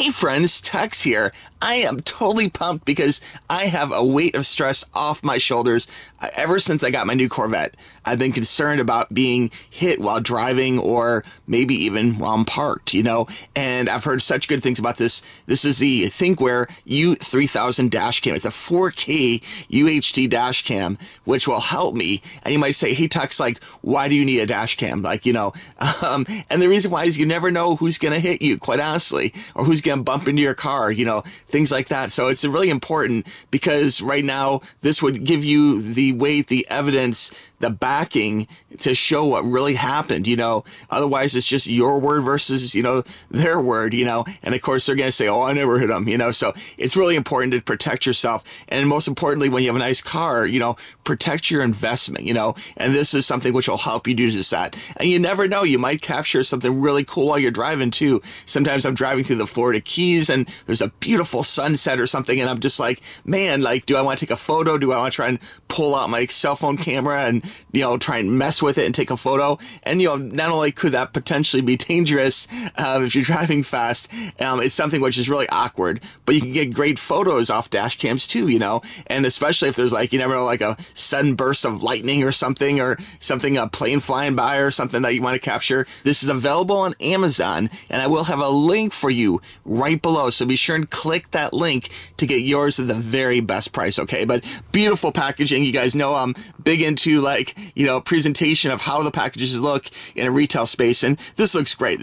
Hey friends, TUXX here. I am totally pumped because I have a weight of stress off my shoulders. Ever since I got my new Corvette, I've been concerned about being hit while driving or maybe even while I'm parked, and I've heard such good things about this. This is the THINKWARE U3000 dash cam. It's a 4K UHD dash cam, which will help me. And you might say, hey TUXX, why do you need a dash cam? And the reason why is you never know who's going to hit you, quite honestly, or who's going to bump into your car, things like that. So it's really important because right now this would give you the weight, the evidence, the backing to show what really happened, otherwise it's just your word versus, their word, and of course they're going to say, oh, I never hit them, so it's really important to protect yourself. And most importantly, when you have a nice car, protect your investment, and this is something which will help you do just that. And you never know, you might capture something really cool while you're driving too. Sometimes I'm driving through the Florida Keys and there's a beautiful sunset or something, and I'm just like, man, do I want to take a photo? Do I want to try and pull out my cell phone camera and try and mess with it and take a photo? And not only could that potentially be dangerous if you're driving fast, it's something which is really awkward, but you can get great photos off dash cams too, and especially if there's you never know, a sudden burst of lightning or something, a plane flying by or something that you want to capture. This is available on Amazon, and I will have a link for you right below, so be sure and click that link to get yours at the very best price, okay? But beautiful packaging. You guys know I'm big into presentation of how the packages look in a retail space, and this looks great.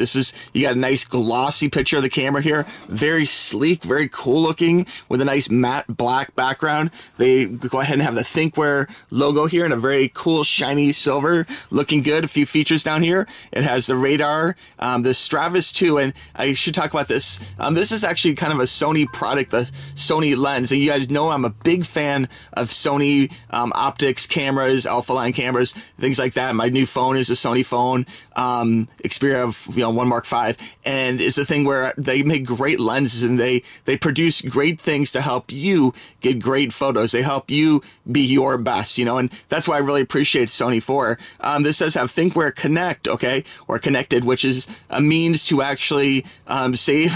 You got a nice glossy picture of the camera here, very sleek, very cool looking, with a nice matte black background. They go ahead and have the THINKWARE logo here in a very cool shiny silver, looking good. A few features down here. It has the radar, the Stravis 2, and I should talk about this. This is actually kind of a Sony product, the Sony lens, and you guys know I'm a big fan of Sony optics cameras, alpha line cameras, things like that. My new phone is a Sony phone, Xperia 1 Mark V, and it's a thing where they make great lenses and they produce great things to help you get great photos. They help you be your best, and that's why I really appreciate Sony for. This does have THINKWARE Connect, okay, or connected, which is a means to actually save,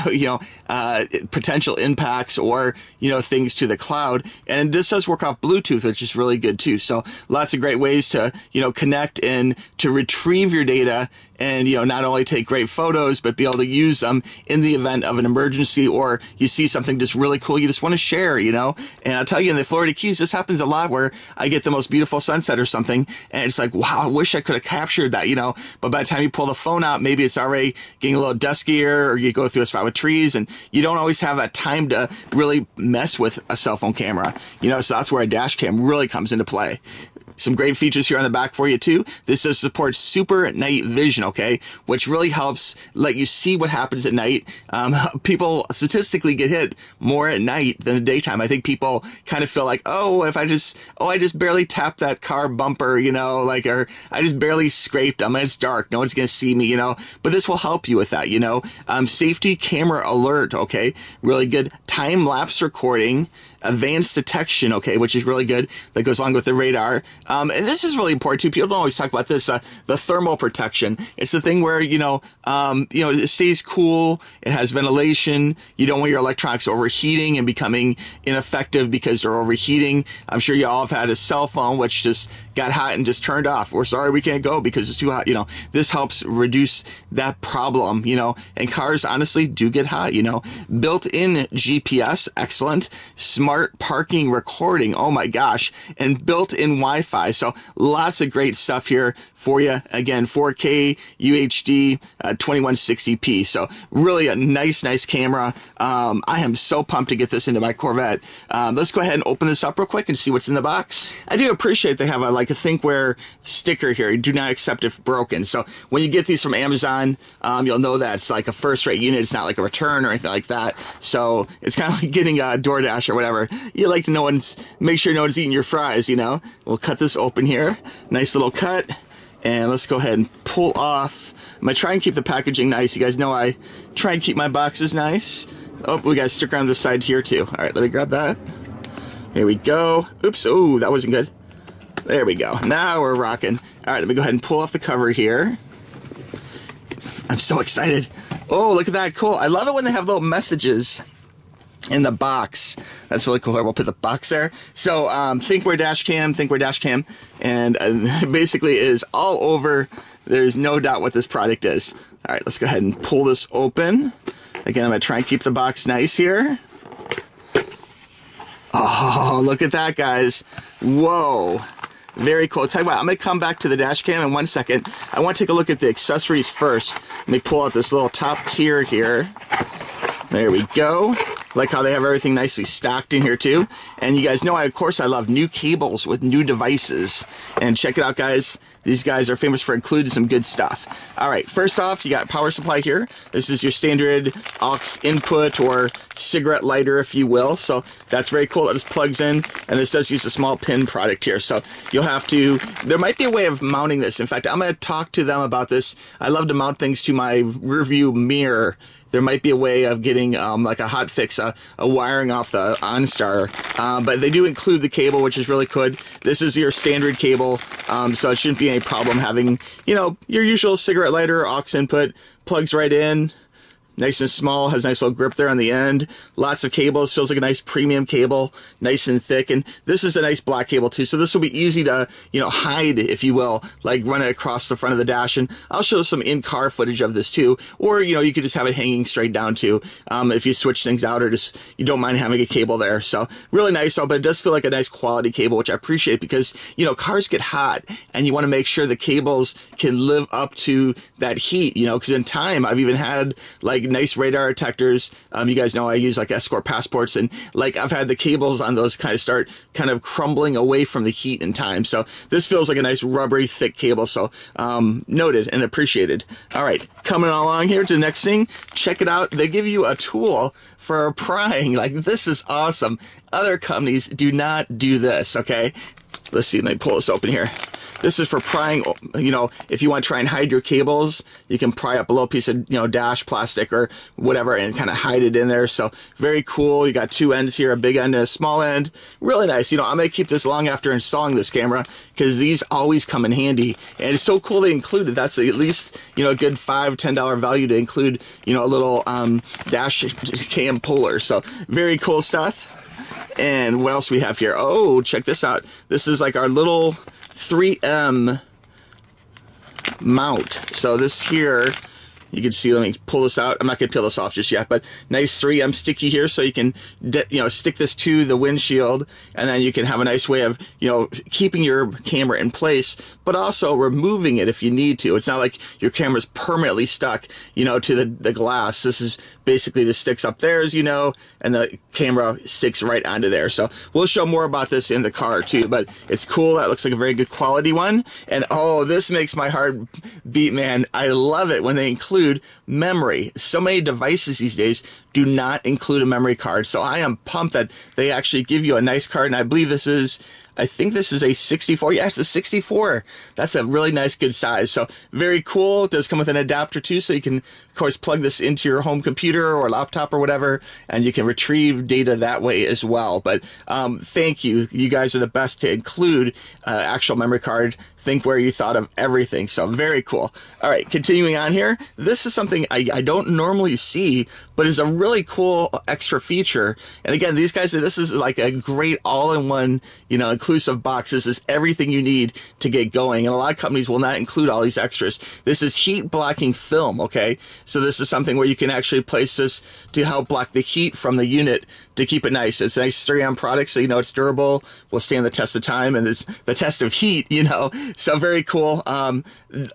potential impacts or, things to the cloud. And this does work off Bluetooth, which is really good too. So lots of great ways to, connect and to retrieve your data and, not only take great photos, but be able to use them in the event of an emergency, or you see something just really cool you just want to share, And I'll tell you, in the Florida Keys, this happens a lot where I get the most beautiful sunset or something, and it's like, wow, I wish I could have captured that, But by the time you pull the phone out, maybe it's already getting a little duskier, or you go through a spot with trees, and you don't always have that time to really mess with a cell phone camera, so that's where a dash cam really comes into play. Some great features here on the back for you too. This does support super night vision, okay, which really helps let you see what happens at night. People statistically get hit more at night than the daytime. I think people kind of feel like, I just barely tapped that car bumper, or I just barely scraped them. It's dark, no one's gonna see me, But this will help you with that, Safety camera alert, okay, really good. Time lapse recording. Advanced detection, okay, which is really good. That goes along with the radar. And this is really important too. People don't always talk about this. The thermal protection. It's the thing where, it stays cool. It has ventilation. You don't want your electronics overheating and becoming ineffective because they're overheating. I'm sure you all have had a cell phone which just got hot and just turned off. We're sorry, we can't go because it's too hot. This helps reduce that problem, and cars honestly do get hot, Built-in GPS, excellent. Smart parking recording, oh my gosh, and built-in Wi-Fi. So lots of great stuff here for you. Again, 4K UHD 2160p. So really a nice camera. I am so pumped to get this into my Corvette. Let's go ahead and open this up real quick and see what's in the box. I do appreciate they have a THINKWARE sticker here. Do not accept if broken. So when you get these from Amazon, you'll know that it's like a first-rate unit. It's not like a return or anything like that. So it's kind of like getting a DoorDash or whatever. You like to make sure no one's eating your fries, We'll cut this open here. Nice little cut. And let's go ahead and pull off. I'm going to try and keep the packaging nice. You guys know I try and keep my boxes nice. Oh, we got a sticker on the side here too. All right, let me grab that. Here we go. Oops. Oh, that wasn't good. There we go. Now we're rocking. All right, let me go ahead and pull off the cover here. I'm so excited. Oh, look at that, cool. I love it when they have little messages in the box. That's really cool. We'll put the box there. So THINKWARE dash cam, and basically it is all over. There's no doubt what this product is. All right, let's go ahead and pull this open. Again, I'm gonna try and keep the box nice here. Oh, look at that, guys. Whoa. Very cool. Tell you what, I'm going to come back to the dash cam in 1 second. I want to take a look at the accessories first. Let me pull out this little top tier here. There we go. Like how they have everything nicely stacked in here too. And you guys know, of course, I love new cables with new devices. And check it out, guys. These guys are famous for including some good stuff. All right, first off, you got power supply here. This is your standard aux input or cigarette lighter, if you will. So that's very cool. That just plugs in, and this does use a small pin product here. So you'll have to, there might be a way of mounting this. In fact, I'm going to talk to them about this. I love to mount things to my rearview mirror. There might be a way of getting like a hot fix, a wiring off the OnStar. But they do include the cable, which is really good. This is your standard cable, so it shouldn't be any problem having, you know, your usual cigarette lighter, aux input, plugs right in. Nice and small, has a nice little grip there on the end. Lots of cables, feels like a nice premium cable, nice and thick. And this is a nice black cable too, so this will be easy to, you know, hide, if you will, like run it across the front of the dash. And I'll show some in-car footage of this too. Or, you know, you could just have it hanging straight down too, if you switch things out or just, you don't mind having a cable there. So really nice, but it does feel like a nice quality cable, which I appreciate because, you know, cars get hot and you want to make sure the cables can live up to that heat, you know, because in time, I've even had like nice radar detectors. You guys know I use like Escort passports, and like I've had the cables on those kind of start kind of crumbling away from the heat in time. So this feels like a nice rubbery thick cable. So noted and appreciated. All right, coming along here to the next thing. Check it out. They give you a tool for prying. Like, this is awesome. Other companies do not do this. Okay, let's see. Let me pull this open here. This is for prying, you know, if you want to try and hide your cables, you can pry up a little piece of, you know, dash plastic or whatever and kind of hide it in there. So very cool. You got two ends here, a big end and a small end. Really nice. You know, I'm going to keep this long after installing this camera because these always come in handy. And it's so cool they included. That's at least, you know, a good $5, $10 value to include, you know, a little dash cam puller. So very cool stuff. And what else we have here? Oh, check this out. This is like our little 3M mount. So this here, you can see, let me pull this out. I'm not going to peel this off just yet, but nice 3M sticky here, so you can, you know, stick this to the windshield, and then you can have a nice way of, you know, keeping your camera in place, but also removing it if you need to. It's not like your camera's permanently stuck, you know, to the glass. This is basically, this sticks up there, as you know, and the camera sticks right onto there. So we'll show more about this in the car too, but it's cool. That looks like a very good quality one. And oh, this makes my heart beat, man. I love it when they include memory. So many devices these days do not include a memory card. So I am pumped that they actually give you a nice card. And I believe this is, I think this is a 64. Yeah, it's a 64. That's a really nice, good size. So very cool. It does come with an adapter too, so you can, of course, plug this into your home computer or laptop or whatever, and you can retrieve data that way as well. But thank you. You guys are the best to include actual memory card. THINKWARE, you thought of everything. So very cool. All right, continuing on here. This is something I don't normally see, but is a really cool extra feature. And again, these guys, this is like a great all-in-one, you know, inclusive box. This is everything you need to get going. And a lot of companies will not include all these extras. This is heat blocking film, okay? So this is something where you can actually place this to help block the heat from the unit to keep it nice. It's a nice 3M product, so you know it's durable, will stand the test of time, and it's the test of heat, you know. So very cool.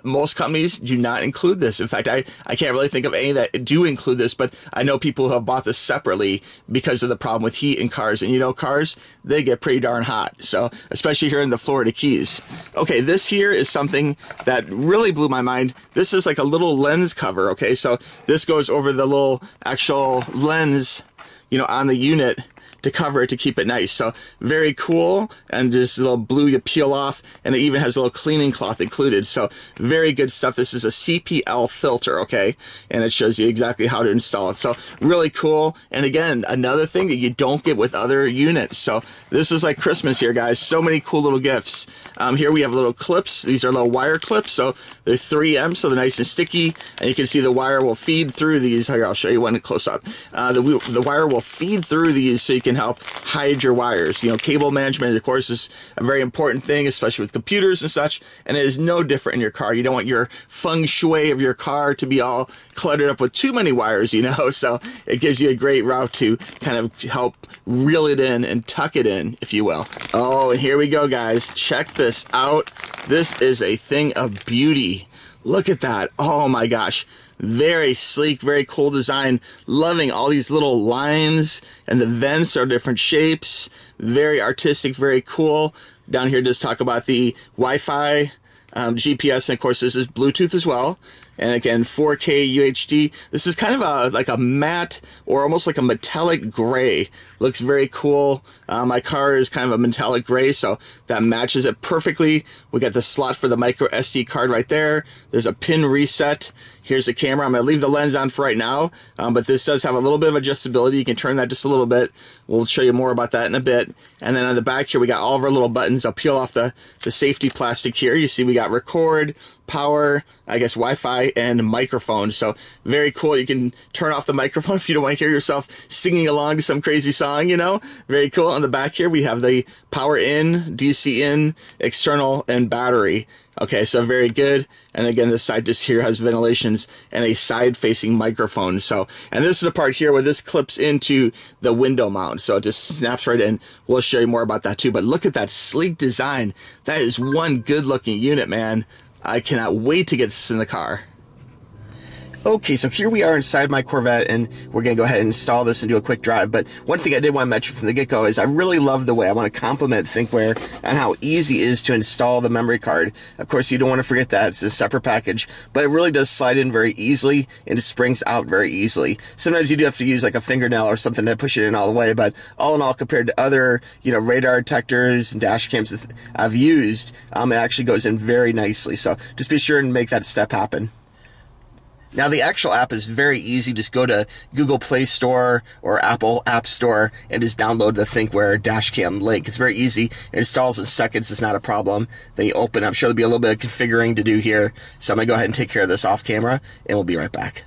Most companies do not include this. In fact, I can't really think of any that do include this, but I know people who have bought this separately because of the problem with heat in cars. And you know, cars, they get pretty darn hot. So especially here in the Florida Keys. Okay, this here is something that really blew my mind. This is like a little lens cover, okay? So this goes over the little actual lens, you know, on the unit. to cover it to keep it nice. So very cool. And this little blue you peel off, and it even has a little cleaning cloth included. So very good stuff. This is a CPL filter, okay? And it shows you exactly how to install it. So really cool. And again, another thing that you don't get with other units. So this is like Christmas here, guys. So many cool little gifts. Here we have little clips. These are little wire clips. So they're 3M, so they're nice and sticky. And you can see the wire will feed through these. Here, I'll show you one close up. The wire will feed through these so you can help hide your wires. You know, cable management, of course, is a very important thing, especially with computers and such. And it is no different in your car. You don't want your feng shui of your car to be all cluttered up with too many wires, you know. So it gives you a great route to kind of help reel it in and tuck it in, if you will. Oh, and here we go, guys. Check this out. This is a thing of beauty. Look at that. Oh my gosh. Very sleek, very cool design. Loving all these little lines, and the vents are different shapes. Very artistic, very cool. Down here does talk about the Wi-Fi, GPS, and of course this is Bluetooth as well. And again, 4K UHD. This is kind of like a matte or almost like a metallic gray. Looks very cool. My car is kind of a metallic gray, so that matches it perfectly. We got the slot for the micro SD card right there. There's a pin reset. Here's a camera. I'm going to leave the lens on for right now, but this does have a little bit of adjustability. You can turn that just a little bit. We'll show you more about that in a bit. And then on the back here, we got all of our little buttons. I'll peel off the safety plastic here. You see we got record, power, I guess Wi-Fi, and microphone. So very cool. You can turn off the microphone if you don't want to hear yourself singing along to some crazy song, you know. Very cool. On the back here, we have the power in, DC in, external, and battery. Okay, so very good. And again, this side just here has ventilations and a side-facing microphone. So, and this is the part here where this clips into the window mount. So it just snaps right in. We'll show you more about that too. But look at that sleek design. That is one good-looking unit, man. I cannot wait to get this in the car. Okay, so here we are inside my Corvette, and we're going to go ahead and install this and do a quick drive. But one thing I did want to mention from the get-go is I really love the way I want to compliment THINKWARE and how easy it is to install the memory card. Of course, you don't want to forget that. It's a separate package, but it really does slide in very easily, and it springs out very easily. Sometimes you do have to use like a fingernail or something to push it in all the way, but all in all, compared to other, you know, radar detectors and dash cams that I've used, it actually goes in very nicely. So just be sure and make that step happen. Now, the actual app is very easy. Just go to Google Play Store or Apple App Store and just download the THINKWARE dashcam link. It's very easy. It installs in seconds. It's not a problem. Then you open. I'm sure there'll be a little bit of configuring to do here. So I'm going to go ahead and take care of this off camera, and we'll be right back.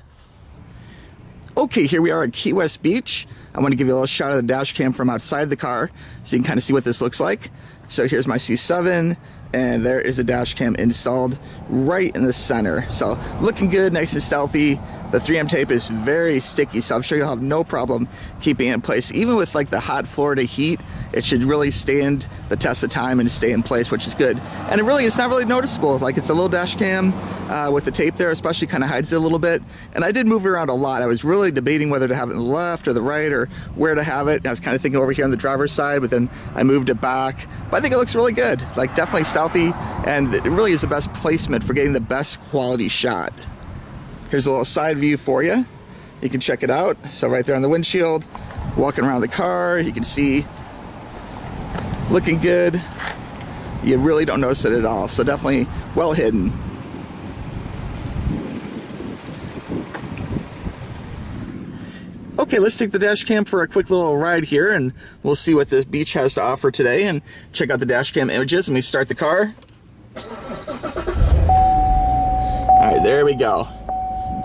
Okay, here we are at Key West Beach. I want to give you a little shot of the dash cam from outside the car so you can kind of see what this looks like. So here's my C7, and there is a dash cam installed right in the center. So looking good, nice and stealthy. The 3M tape is very sticky, so I'm sure you'll have no problem keeping it in place. Even with like the hot Florida heat, it should really stand the test of time and stay in place, which is good. And it's not really noticeable. Like, it's a little dash cam with the tape there, especially kind of hides it a little bit. And I did move it around a lot. I was really debating whether to have it on the left or the right or where to have it. I was kind of thinking over here on the driver's side, but then I moved it back. But I think it looks really good. Like, definitely stealthy, and it really is the best placement for getting the best quality shot. Here's a little side view for you. You can check it out. So right there on the windshield, walking around the car, you can see looking good. You really don't notice it at all. So definitely well hidden. Okay, let's take the dash cam for a quick little ride here, and we'll see what this beach has to offer today and check out the dash cam images. Let me start the car. All right, there we go.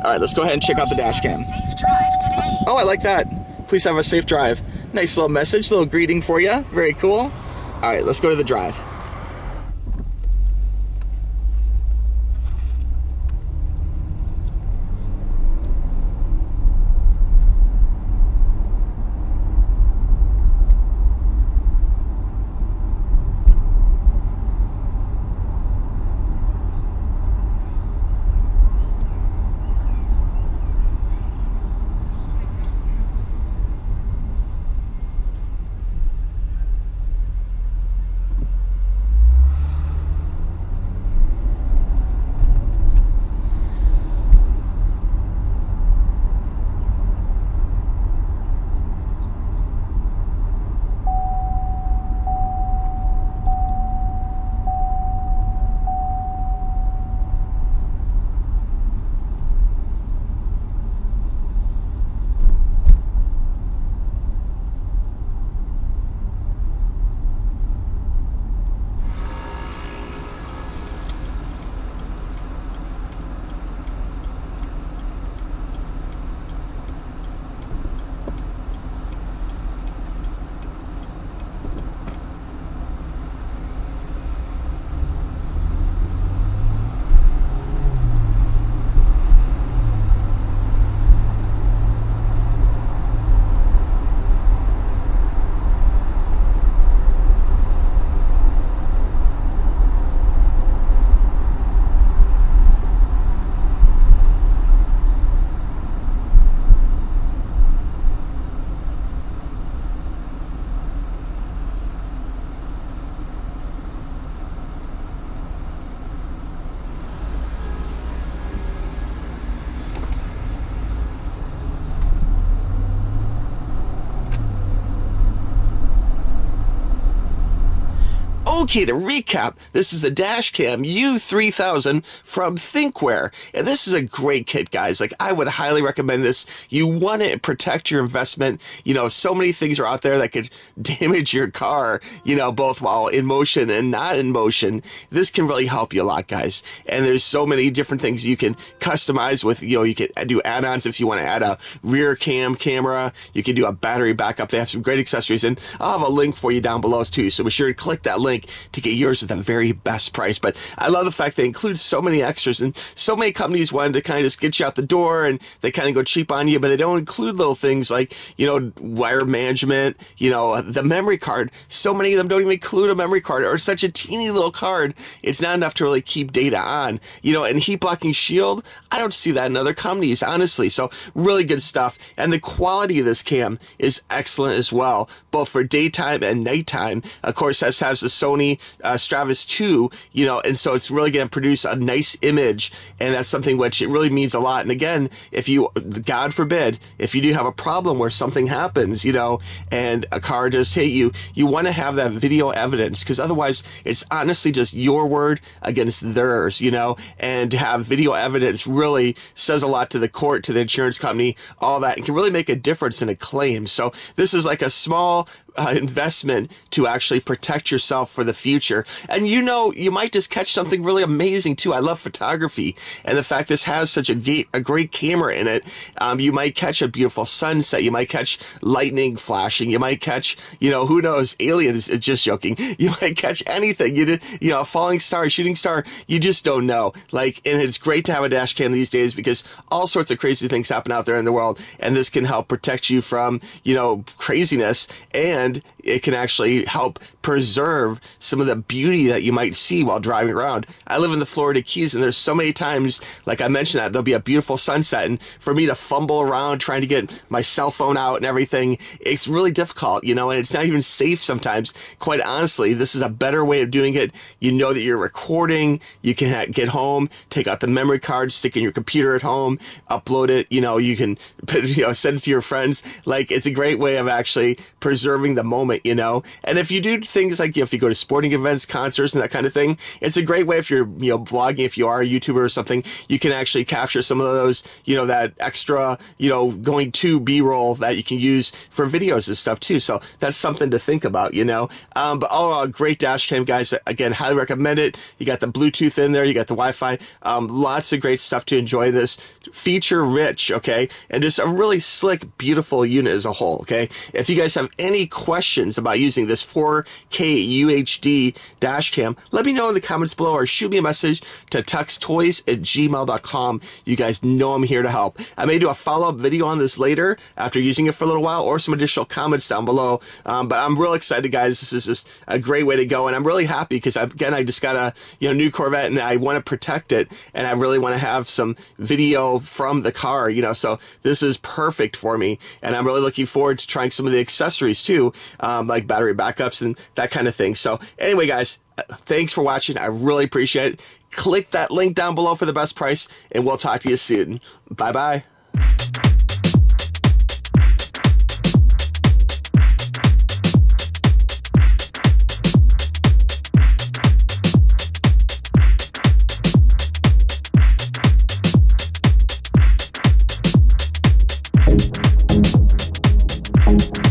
All right, let's go ahead and check out the dash cam. Safe drive today. Oh, I like that. Please have a safe drive. Nice little message, little greeting for you. Very cool. All right, let's go to the drive. Okay, to recap, this is the Dashcam U3000 from THINKWARE. And this is a great kit, guys. Like, I would highly recommend this. You want to protect your investment. You know, so many things are out there that could damage your car, you know, both while in motion and not in motion. This can really help you a lot, guys. And there's so many different things you can customize with. You know, you can do add-ons if you want to add a rear camera. You can do a battery backup. They have some great accessories, and I'll have a link for you down below too. So be sure to click that link to get yours at the very best price. But I love the fact they include so many extras, and so many companies wanted to kind of just get you out the door and they kind of go cheap on you, but they don't include little things like, you know, wire management, you know, the memory card. So many of them don't even include a memory card, or such a teeny little card. It's not enough to really keep data on, you know. And heat blocking shield, I don't see that in other companies, honestly. So really good stuff. And the quality of this cam is excellent as well, both for daytime and nighttime. Of course, this has the Sony Stratus 2, you know, and so it's really going to produce a nice image, and that's something which it really means a lot. And again, if you, God forbid, if you do have a problem where something happens, you know, and a car does hit you, you want to have that video evidence, because otherwise it's honestly just your word against theirs, you know. And to have video evidence really says a lot to the court, to the insurance company, all that. It can really make a difference in a claim. So this is like a small investment to actually protect yourself for the future. And you know, you might just catch something really amazing too. I love photography, and the fact this has such a great camera in it, you might catch a beautiful sunset, you might catch lightning flashing, you might catch, you know, who knows, aliens, it's just joking, you might catch anything, you know, a falling star, a shooting star, you just don't know. Like, and it's great to have a dash cam these days, because all sorts of crazy things happen out there in the world, and this can help protect you from, you know, craziness. And it can actually help preserve some of the beauty that you might see while driving around. I live in the Florida Keys, and there's so many times, like I mentioned, that there'll be a beautiful sunset, and for me to fumble around trying to get my cell phone out and everything, it's really difficult, you know, and it's not even safe sometimes. Quite honestly, this is a better way of doing it. You know that you're recording, you can get home, take out the memory card, stick in your computer at home, upload it, you know, you can, you know, send it to your friends. Like, it's a great way of actually preserving the moment, you know. And if you do things like, you know, if you go to sporting events, concerts, and that kind of thing, it's a great way. If you're, you know, vlogging, if you are a YouTuber or something, you can actually capture some of those, you know, that extra, you know, going to B-roll that you can use for videos and stuff too. So that's something to think about, you know. But all in all, great dash cam, guys. Again, highly recommend it. You got the Bluetooth in there, you got the Wi-Fi, lots of great stuff to enjoy this. Feature rich, okay, and just a really slick, beautiful unit as a whole, okay. If you guys have any questions about using this 4K UHD dash cam, let me know in the comments below, or shoot me a message to tuxtoys@gmail.com. You guys know I'm here to help. I may do a follow-up video on this later after using it for a little while, or some additional comments down below. But I'm real excited, guys. This is just a great way to go, and I'm really happy because, again, I just got a, you know, new Corvette, and I want to protect it, and I really want to have some video from the car, you know. So this is perfect for me, and I'm really looking forward to trying some of the accessories too, like battery backups and that kind of thing. So anyway, guys, thanks for watching. I really appreciate it. Click that link down below for the best price, and we'll talk to you soon. Bye-bye. Thank you.